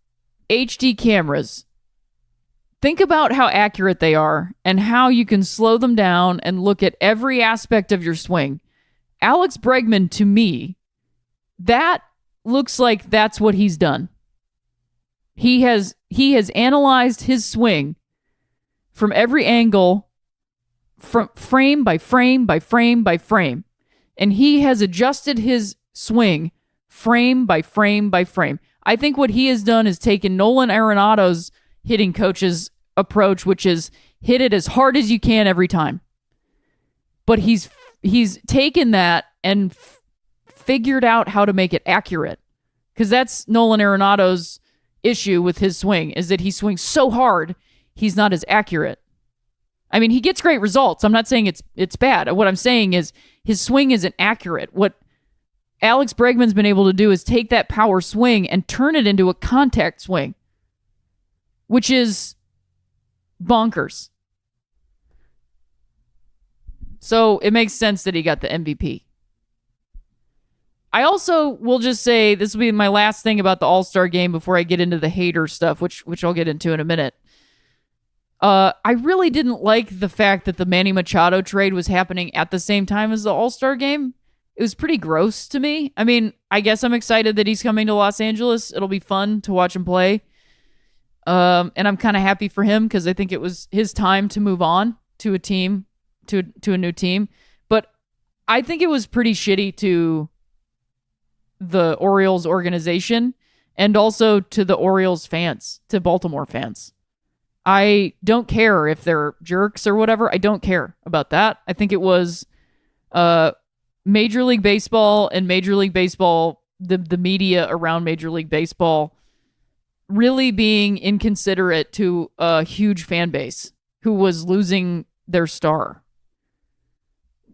HD cameras. Think about how accurate they are and how you can slow them down and look at every aspect of your swing. Alex Bregman, to me, that looks like that's what he's done. He has analyzed his swing from every angle, from frame by frame by frame by frame, and he has adjusted his swing frame by frame by frame. I think what he has done is taken Nolan Arenado's hitting coach's approach, which is hit it as hard as you can every time. But he's taken that and figured out how to make it accurate. Because that's Nolan Arenado's issue with his swing, is that he swings so hard, he's not as accurate. He gets great results. I'm not saying it's bad. What I'm saying is his swing isn't accurate. What Alex Bregman's been able to do is take that power swing and turn it into a contact swing, which is bonkers. So it makes sense that he got the MVP. I also will just say, this will be my last thing about the All-Star Game before I get into the hater stuff, which I'll get into in a minute. I really didn't like the fact that the Manny Machado trade was happening at the same time as the All-Star Game. It was pretty gross to me. I guess I'm excited that he's coming to Los Angeles. It'll be fun to watch him play. And I'm kind of happy for him because I think it was his time to move on to a team, to a new team. But I think it was pretty shitty to the Orioles organization and also to the Orioles fans, to Baltimore fans. I don't care if they're jerks or whatever. I don't care about that. I think it was Major League Baseball and Major League Baseball, the media around Major League Baseball, really being inconsiderate to a huge fan base who was losing their star,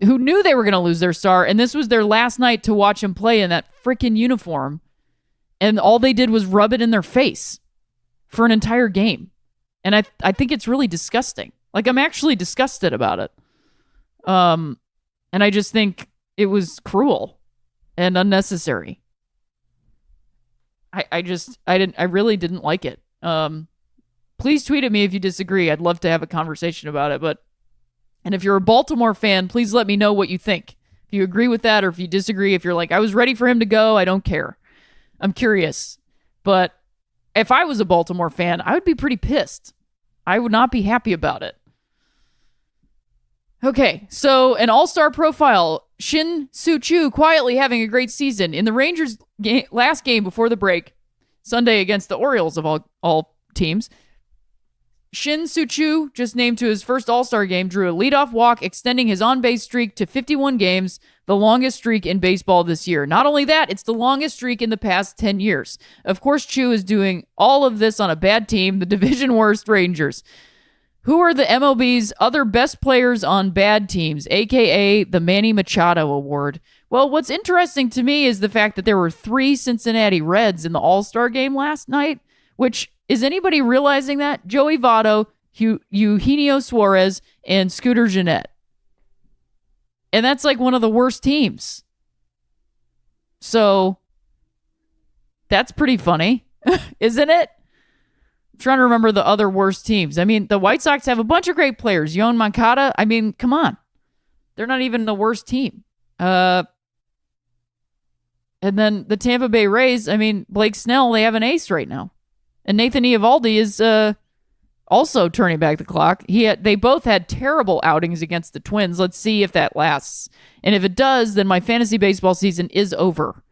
who knew they were going to lose their star, and this was their last night to watch him play in that freaking uniform, and all they did was rub it in their face for an entire game. And I think it's really disgusting. I'm actually disgusted about it. And I just think it was cruel and unnecessary. I really didn't like it. Please tweet at me if you disagree. I'd love to have a conversation about it. And if you're a Baltimore fan, please let me know what you think. If you agree with that or if you disagree, if you're like, I was ready for him to go, I don't care. I'm curious. But if I was a Baltimore fan, I would be pretty pissed. I would not be happy about it. Okay, so an all-star profile. Shin Soo Choo quietly having a great season. In the Rangers' last game before the break, Sunday against the Orioles of all teams, Shin Soo Choo, just named to his first all-star game, drew a leadoff walk, extending his on-base streak to 51 games, the longest streak in baseball this year. Not only that, it's the longest streak in the past 10 years. Of course, Choo is doing all of this on a bad team, the division worst Rangers. Who are the MLB's other best players on bad teams, a.k.a. the Manny Machado Award? Well, what's interesting to me is the fact that there were 3 Cincinnati Reds in the All-Star game last night, which, is anybody realizing that? Joey Votto, Eugenio Suarez, and Scooter Gennett. And that's like one of the worst teams. So, that's pretty funny, isn't it? Trying to remember the other worst teams. I mean, the White Sox have a bunch of great players. Yoan Moncada, I mean, come on. They're not even the worst team. And then the Tampa Bay Rays, I mean, Blake Snell, they have an ace right now. And Nathan Eovaldi is also turning back the clock. They both had terrible outings against the Twins. Let's see if that lasts. And if it does, then my fantasy baseball season is over.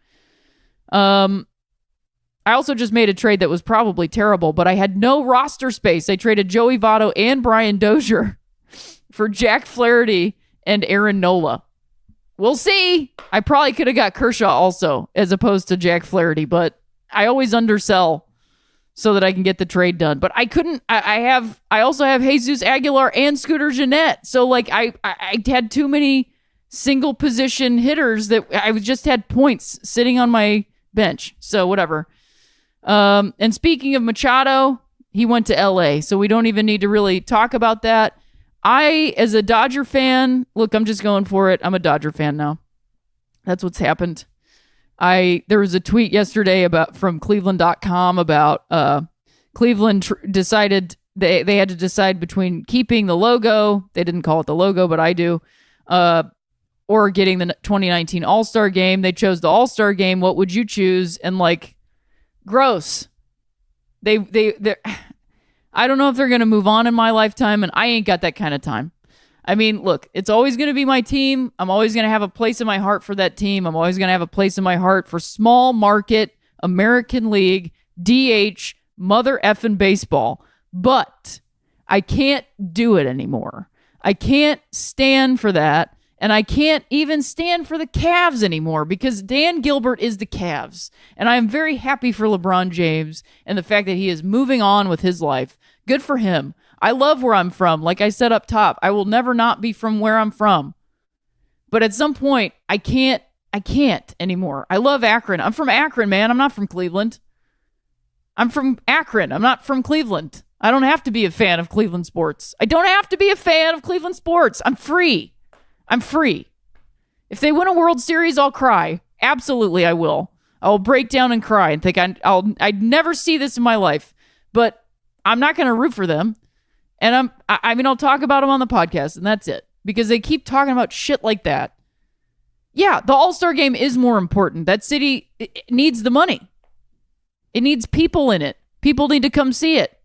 I also just made a trade that was probably terrible, but I had no roster space. I traded Joey Votto and Brian Dozier for Jack Flaherty and Aaron Nola. We'll see. I probably could have got Kershaw also, as opposed to Jack Flaherty, but I always undersell so that I can get the trade done. But I couldn't. I also have Jesus Aguilar and Scooter Gennett. So like I had too many single position hitters that I just had points sitting on my bench. So whatever. And speaking of Machado, he went to LA, so we don't even need to really talk about that. I, as a Dodger fan, look, I'm just going for it. I'm a Dodger fan now. That's what's happened. There was a tweet yesterday from Cleveland.com about Cleveland decided they had to decide between keeping the logo. They didn't call it the logo, but I do. Or getting the 2019 All-Star Game. They chose the All-Star Game. What would you choose? And like, gross. They I don't know if they're going to move on in my lifetime, and I ain't got that kind of time. I mean, look, it's always going to be my team. I'm always going to have a place in my heart for that team. I'm always going to have a place in my heart for small market, American League, DH, mother effing baseball. But I can't do it anymore. I can't stand for that. And I can't even stand for the Cavs anymore because Dan Gilbert is the Cavs. And I am very happy for LeBron James and the fact that he is moving on with his life. Good for him. I love where I'm from. Like I said up top, I will never not be from where I'm from. But at some point, I can't anymore. I love Akron. I'm from Akron, man. I'm not from Cleveland. I'm from Akron. I'm not from Cleveland. I don't have to be a fan of Cleveland sports. I don't have to be a fan of Cleveland sports. I'm free. I'm free. If they win a World Series, I'll cry. Absolutely, I will. I'll break down and cry and think I'd never see this in my life. But I'm not going to root for them. And I'll talk about them on the podcast, and that's it. Because they keep talking about shit like that. Yeah, the All-Star Game is more important. That city it needs the money. It needs people in it. People need to come see it.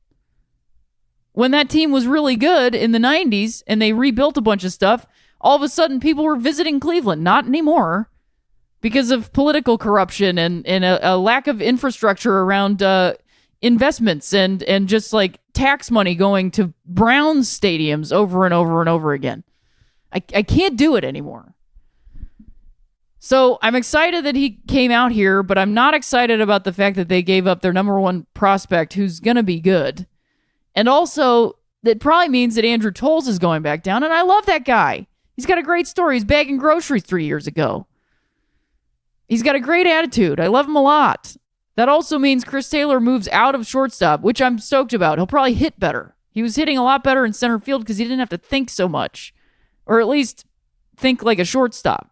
When that team was really good in the 90s and they rebuilt a bunch of stuff, all of a sudden people were visiting Cleveland. Not anymore because of political corruption and a lack of infrastructure around investments and just like tax money going to Browns stadiums over and over and over again. I can't do it anymore. So I'm excited that he came out here, but I'm not excited about the fact that they gave up their number one prospect who's going to be good. And also, that probably means that Andrew Tolles is going back down, and I love that guy. He's got a great story. He's bagging groceries 3 years ago. He's got a great attitude. I love him a lot. That also means Chris Taylor moves out of shortstop, which I'm stoked about. He'll probably hit better. He was hitting a lot better in center field because he didn't have to think so much. Or at least think like a shortstop.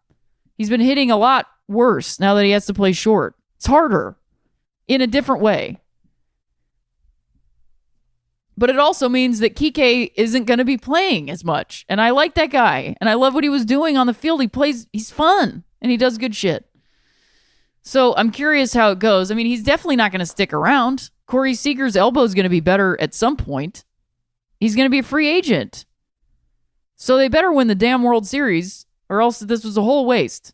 He's been hitting a lot worse now that he has to play short. It's harder in a different way. But it also means that Kike isn't going to be playing as much. And I like that guy. And I love what he was doing on the field. He's fun. And he does good shit. So I'm curious how it goes. I mean, he's definitely not going to stick around. Corey Seager's elbow is going to be better at some point. He's going to be a free agent. So they better win the damn World Series, or else this was a whole waste.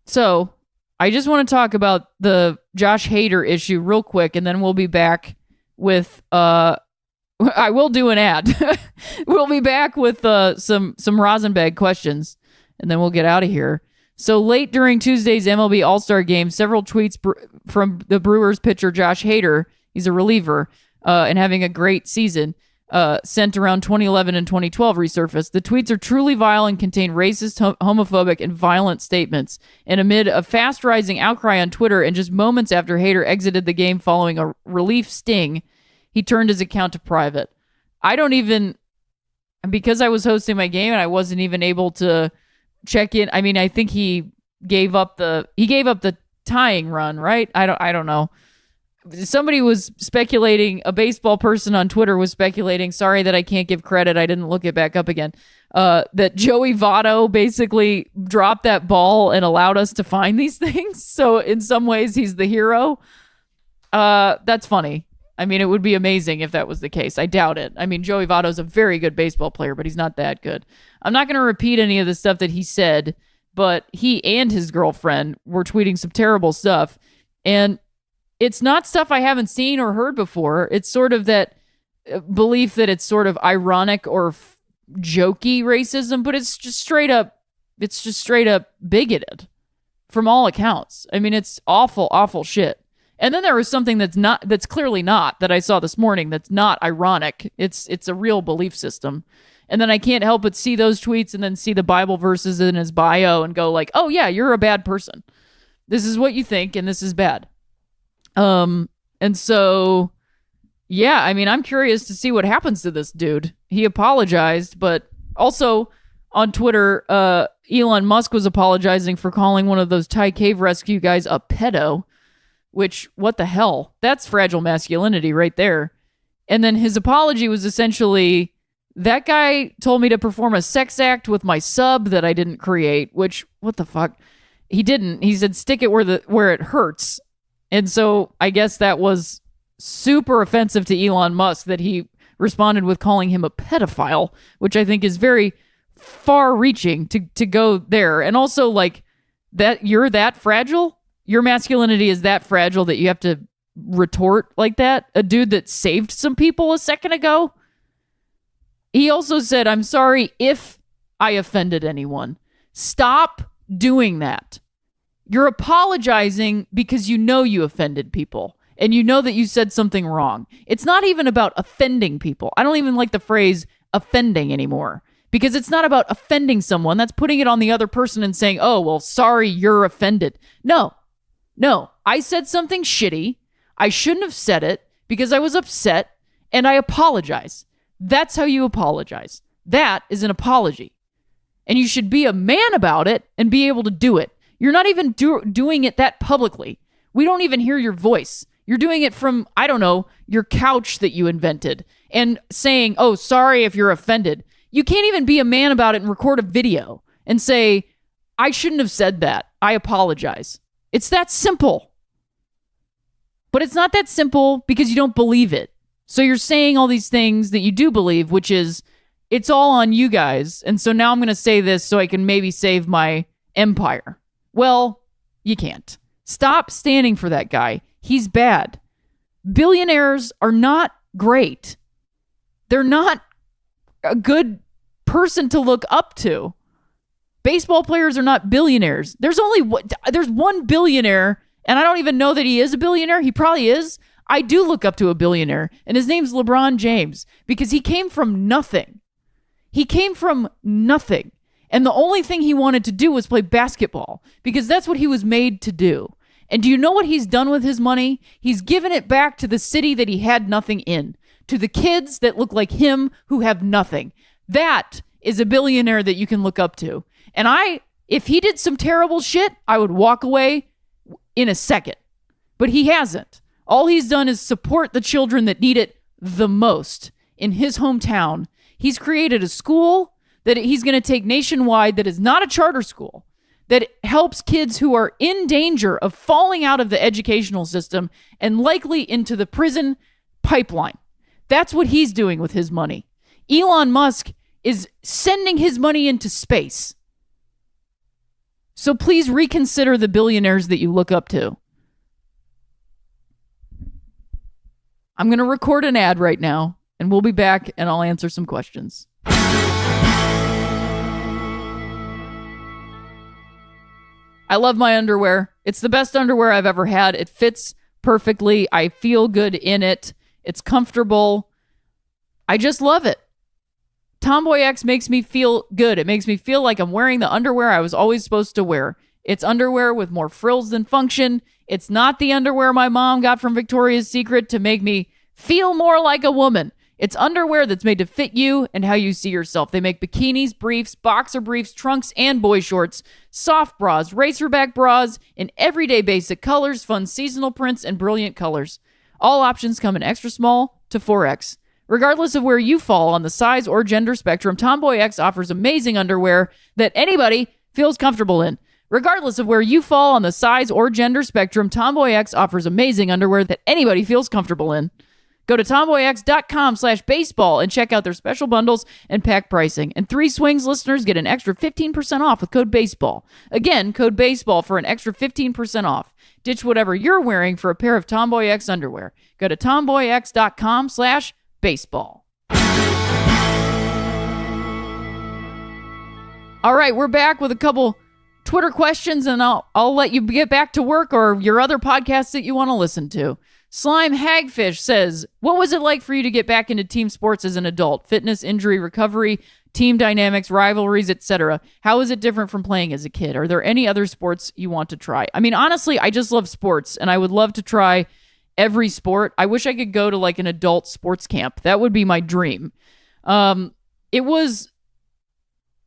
So I just want to talk about the Josh Hader issue real quick, and then we'll be back with I will do an ad. We'll be back with some Rosenbag questions, and then we'll get out of here. So late during Tuesday's MLB All-Star Game, several tweets from the Brewers pitcher Josh Hader, he's a reliever, and having a great season, sent around 2011 and 2012 resurfaced. The tweets are truly vile and contain racist, homophobic, and violent statements. And amid a fast-rising outcry on Twitter, and just moments after Hader exited the game following a relief sting, he turned his account to private. Because I was hosting my game and I wasn't even able to check in. I mean, I think he gave up the tying run, right? I don't know. Somebody was speculating, a baseball person on Twitter was speculating, sorry that I can't give credit, I didn't look it back up again, that Joey Votto basically dropped that ball and allowed us to find these things. So in some ways, he's the hero. That's funny. I mean, it would be amazing if that was the case. I doubt it. I mean, Joey Votto's a very good baseball player, but he's not that good. I'm not going to repeat any of the stuff that he said, but he and his girlfriend were tweeting some terrible stuff. And it's not stuff I haven't seen or heard before. It's sort of that belief that it's sort of ironic or jokey racism, but it's just straight up bigoted from all accounts. I mean, it's awful, awful shit. And then there was something that's clearly not, that I saw this morning, that's not ironic. It's a real belief system. And then I can't help but see those tweets and then see the Bible verses in his bio and go like, oh yeah, you're a bad person. This is what you think and this is bad. And so, yeah, I mean, I'm curious to see what happens to this dude. He apologized, but also on Twitter, Elon Musk was apologizing for calling one of those Thai cave rescue guys a pedo. Which, what the hell? That's fragile masculinity right there. And then his apology was essentially, that guy told me to perform a sex act with my sub that I didn't create, which, what the fuck? He didn't. He said, stick it where it hurts. And so I guess that was super offensive to Elon Musk that he responded with calling him a pedophile, which I think is very far-reaching to go there. And also, like, that you're that fragile? Your masculinity is that fragile that you have to retort like that? A dude that saved some people a second ago? He also said, I'm sorry if I offended anyone. Stop doing that. You're apologizing because you know you offended people and you know that you said something wrong. It's not even about offending people. I don't even like the phrase offending anymore because it's not about offending someone. That's putting it on the other person and saying, oh, well, sorry, you're offended. No, I said something shitty. I shouldn't have said it because I was upset and I apologize. That's how you apologize. That is an apology. And you should be a man about it and be able to do it. You're not even doing it that publicly. We don't even hear your voice. You're doing it from, I don't know, your couch that you invented and saying, oh, sorry if you're offended. You can't even be a man about it and record a video and say, I shouldn't have said that. I apologize. It's that simple. But it's not that simple because you don't believe it. So you're saying all these things that you do believe, which is, it's all on you guys. And so now I'm going to say this so I can maybe save my empire. Well, you can't. Stop standing for that guy. He's bad. Billionaires are not great. They're not a good person to look up to. Baseball players are not billionaires. There's one billionaire, and I don't even know that he is a billionaire. He probably is. I do look up to a billionaire, and his name's LeBron James because he came from nothing. He came from nothing. And the only thing he wanted to do was play basketball because that's what he was made to do. And do you know what he's done with his money? He's given it back to the city that he had nothing in, to the kids that look like him who have nothing. That is a billionaire that you can look up to. And if he did some terrible shit, I would walk away in a second. But he hasn't. All he's done is support the children that need it the most in his hometown. He's created a school that he's going to take nationwide that is not a charter school, that helps kids who are in danger of falling out of the educational system and likely into the prison pipeline. That's what he's doing with his money. Elon Musk is sending his money into space. So please reconsider the billionaires that you look up to. I'm going to record an ad right now, and we'll be back, and I'll answer some questions. I love my underwear. It's the best underwear I've ever had. It fits perfectly. I feel good in it. It's comfortable. I just love it. Tomboy X makes me feel good. It makes me feel like I'm wearing the underwear I was always supposed to wear. It's underwear with more frills than function. It's not the underwear my mom got from Victoria's Secret to make me feel more like a woman. It's underwear that's made to fit you and how you see yourself. They make bikinis, briefs, boxer briefs, trunks, and boy shorts, soft bras, racerback bras in everyday basic colors, fun seasonal prints, and brilliant colors. All options come in extra small to 4X. Regardless of where you fall on the size or gender spectrum, Tomboy X offers amazing underwear that anybody feels comfortable in. Regardless of where you fall on the size or gender spectrum, Tomboy X offers amazing underwear that anybody feels comfortable in. Go to tomboyx.com/baseball and check out their special bundles and pack pricing. And 3 Swings listeners get an extra 15% off with code BASEBALL. Again, code BASEBALL for an extra 15% off. Ditch whatever you're wearing for a pair of Tomboy X underwear. Go to tomboyx.com/baseball. All right, we're back with a couple Twitter questions, and I'll let you get back to work or your other podcasts that you want to listen to. Slime Hagfish says, what was it like for you to get back into team sports as an adult? Fitness, injury, recovery, team dynamics, rivalries, etc. How is it different from playing as a kid? Are there any other sports you want to try? I mean, honestly, I just love sports, and I would love to try every sport. I wish I could go to like an adult sports camp. That would be my dream. It was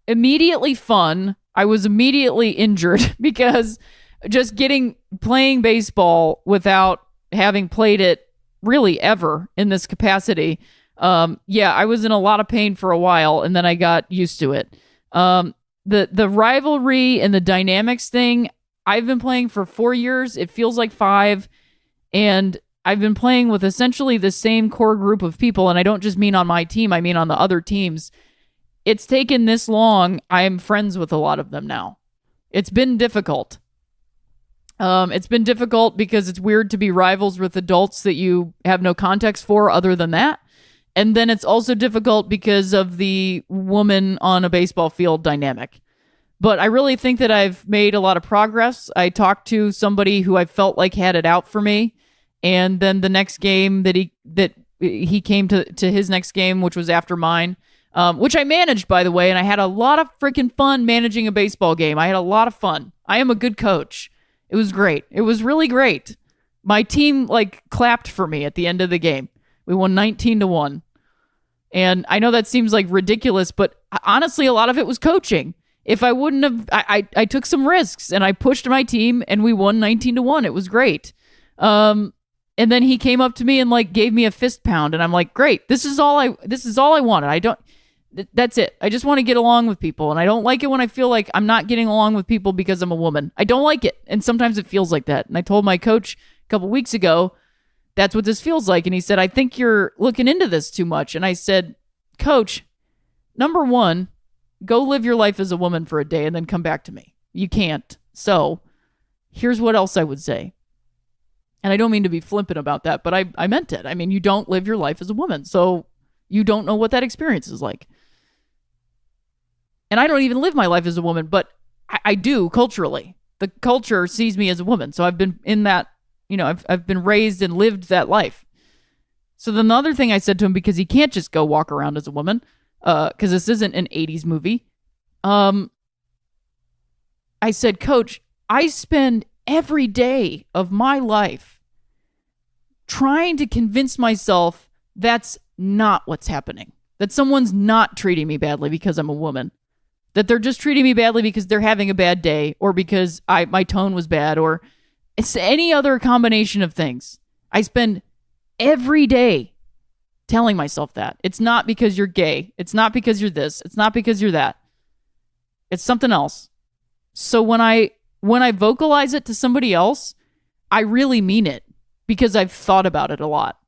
immediately fun. I was immediately injured because just playing baseball without having played it really ever in this capacity. I was in a lot of pain for a while, and then I got used to it. The rivalry and the dynamics thing, I've been playing for 4 years. It feels like 5, and I've been playing with essentially the same core group of people, and I don't just mean on my team, I mean on the other teams. It's taken this long. I'm friends with a lot of them now. It's been difficult. It's been difficult because it's weird to be rivals with adults that you have no context for other than that. And then it's also difficult because of the woman on a baseball field dynamic. But I really think that I've made a lot of progress. I talked to somebody who I felt like had it out for me. And then the next game that he came to his next game, which was after mine, which I managed, by the way. And I had a lot of freaking fun managing a baseball game. I had a lot of fun. I am a good coach. It was great. It was really great. My team clapped for me at the end of the game. We won 19-1. And I know that seems like ridiculous, but honestly, a lot of it was coaching. If I wouldn't have, I took some risks and I pushed my team and we won 19-1. It was great. And then he came up to me and gave me a fist pound, and I'm like, great. This is all I wanted. That's it. I just want to get along with people, and I don't like it when I feel like I'm not getting along with people because I'm a woman. I don't like it, and sometimes it feels like that. And I told my coach a couple weeks ago, that's what this feels like, and he said, I think you're looking into this too much. And I said, Coach, number one, go live your life as a woman for a day and then come back to me. You can't. So here's what else I would say. And I don't mean to be flippant about that, but I meant it. I mean, you don't live your life as a woman, so you don't know what that experience is like. And I don't even live my life as a woman, but I do culturally. The culture sees me as a woman. So I've been in that, I've been raised and lived that life. So then the other thing I said to him, because he can't just go walk around as a woman, because this isn't an 80s movie. I said, Coach, I spend every day of my life trying to convince myself that's not what's happening. That someone's not treating me badly because I'm a woman. That they're just treating me badly because they're having a bad day, or because my tone was bad, or it's any other combination of things. I spend every day telling myself that. It's not because you're gay. It's not because you're this. It's not because you're that. It's something else. So when I vocalize it to somebody else, I really mean it because I've thought about it a lot.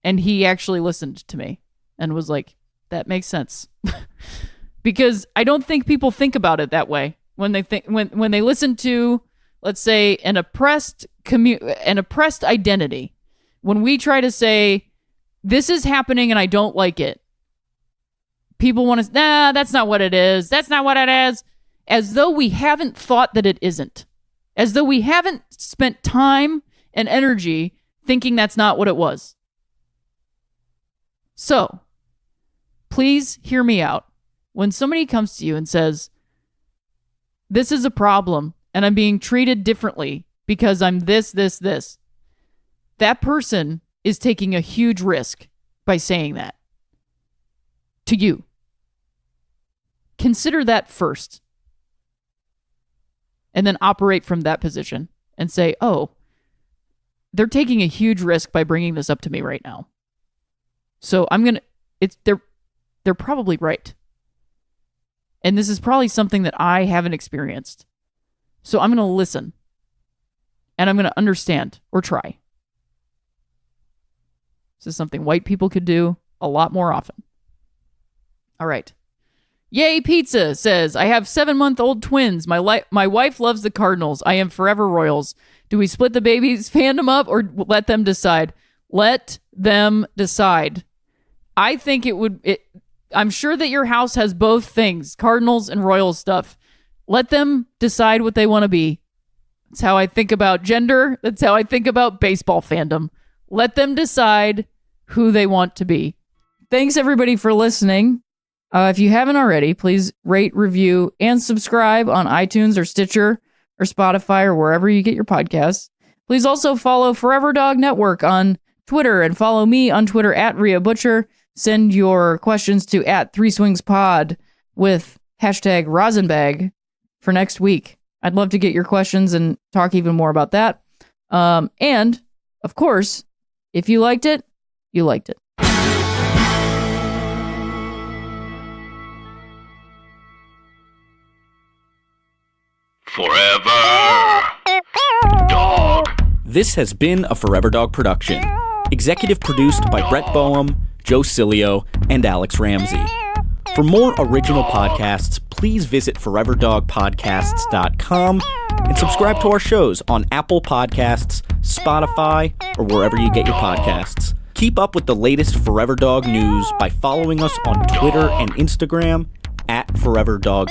And he actually listened to me and was like, that makes sense. Because I don't think people think about it that way when they listen to, let's say, an oppressed identity. When we try to say, this is happening and I don't like it, people want to, nah, that's not what it is. That's not what it is. As though we haven't thought that it isn't. As though we haven't spent time and energy thinking that's not what it was. So, please hear me out. When somebody comes to you and says, this is a problem and I'm being treated differently because I'm this, that person is taking a huge risk by saying that to you. Consider that first. And then operate from that position and say, oh, they're taking a huge risk by bringing this up to me right now. So they're probably right. And this is probably something that I haven't experienced. So I'm going to listen. And I'm going to understand or try. This is something white people could do a lot more often. All right. Yay Pizza says, I have 7-month-old twins. My wife loves the Cardinals. I am forever Royals. Do we split the babies fandom up or let them decide? Let them decide. I think I'm sure that your house has both things, Cardinals and Royals stuff. Let them decide what they want to be. That's how I think about gender. That's how I think about baseball fandom. Let them decide who they want to be. Thanks everybody for listening. If you haven't already, please rate, review, and subscribe on iTunes or Stitcher or Spotify or wherever you get your podcasts. Please also follow Forever Dog Network on Twitter and follow me on Twitter at Rhea Butcher. Send your questions to @3swingspod with hashtag Rosenbag for next week. I'd love to get your questions and talk even more about that. And, of course, if you liked it, you liked it. Forever Dog. This has been a Forever Dog production. Executive produced by Brett Boehm, Joe Cilio, and Alex Ramsey. For more original podcasts, please visit foreverdogpodcasts.com and subscribe to our shows on Apple Podcasts, Spotify, or wherever you get your podcasts. Keep up with the latest Forever Dog news by following us on Twitter and Instagram @ForeverDogPod.